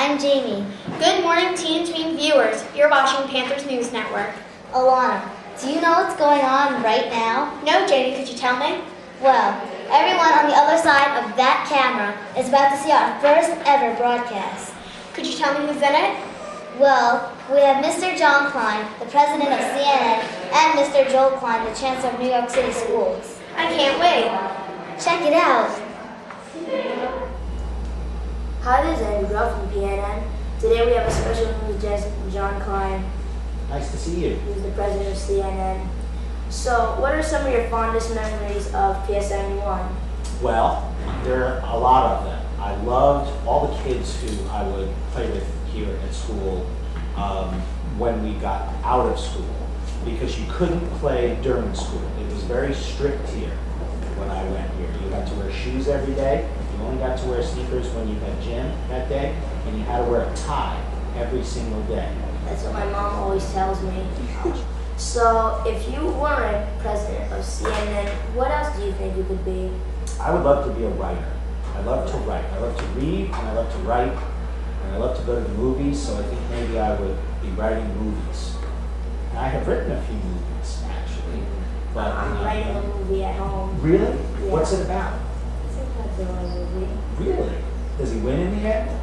I'm Jamie. Good morning, Teen Tween viewers. You're watching Panthers News Network. Alana, do you know what's going on right now? No, Jamie, could you tell me? Well, everyone on the other side of that camera is about to see our first ever broadcast. Could you tell me who's in it? Well, we have Mr. Joel Klein, the president of PNN, and Mr. Joel Klein, the Chancellor of New York City Schools. I can't wait. Check it out. Hi, this is Andrew Grell from PNN. Today we have a special news guest, Jonathan Klein. Nice to see you. He's the president of CNN. So, what are some of your fondest memories of PSN 1? Well, there are a lot of them. I loved all the kids who I would play with here at school when we got out of school, because you couldn't play during school. It was very strict here when I went here. You had to wear shoes every day. You only got to wear sneakers when you had gym that day, and you had to wear a tie every single day. That's what my mom always tells me. So, if you weren't president of CNN, what else do you think you could be? I would love to be a writer. I love to write. I love to read, and I love to write, and I love to go to the movies, so I think maybe I would be writing movies. And I have written a few movies, actually. But I'm writing a movie at home. Really? Yeah. What's it about? It's a Godzilla movie. Really? Does he win in the end?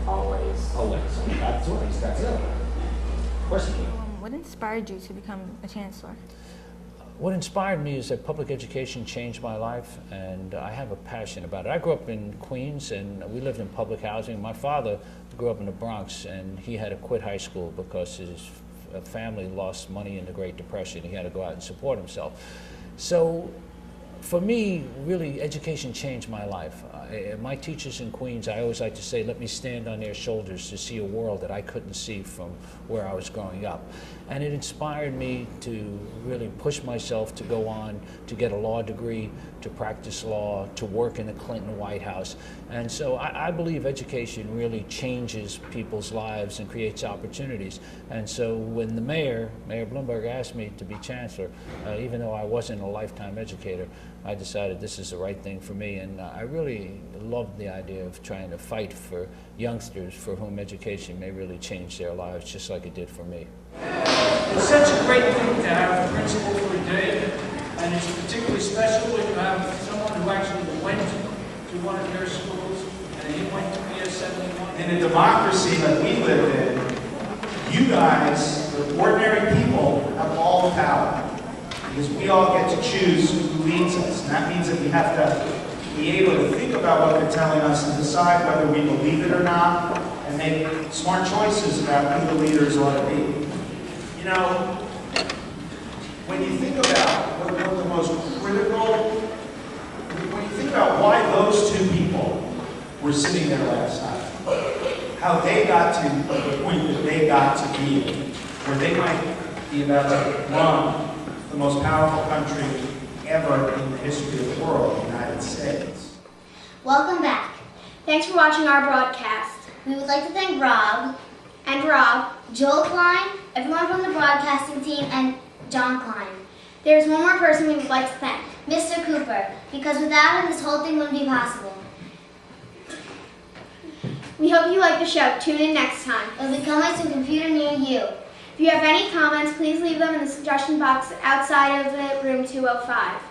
Always. Always. That's what he's Godzilla. Of course he can. What inspired you to become a chancellor? What inspired me is that public education changed my life, and I have a passion about it. I grew up in Queens, and we lived in public housing. My father grew up in the Bronx, and he had to quit high school because his family lost money in the Great Depression. He had to go out and support himself. So for me, really, education changed my life. My teachers in Queens, I always like to say, let me stand on their shoulders to see a world that I couldn't see from where I was growing up. And it inspired me to really push myself to go on to get a law degree, to practice law, to work in the Clinton White House. And so I believe education really changes people's lives and creates opportunities. And so when the Mayor Bloomberg, asked me to be chancellor, even though I wasn't a lifetime educator, I decided this is the right thing for me. And I really loved the idea of trying to fight for youngsters for whom education may really change their lives, just like it did for me. It's such a great thing to have a principal for a day, and it's particularly special when you have someone who actually went to one of your schools, and he went to PS71. In a democracy that we live in, you guys, the ordinary people, have all the power. Because we all get to choose who leads us. And that means that we have to be able to think about what they're telling us and decide whether we believe it or not, and make smart choices about who the leaders ought to be. You know, when you think about what the most critical, when you think about why those two people were sitting there last night, how they got to the point that they got to be, where they might be about to run the most powerful country ever in the history of the world, the United States. Welcome back. Thanks for watching our broadcast. We would like to thank Rob, And Rob, Joel Klein, everyone from the broadcasting team, and John Klein. there's one more person we would like to thank. Mr. Cooper, because without him this whole thing wouldn't be possible. We hope you like the show. Tune in next time. It will be coming to a computer near you. If you have any comments, please leave them in the suggestion box outside of the room 205.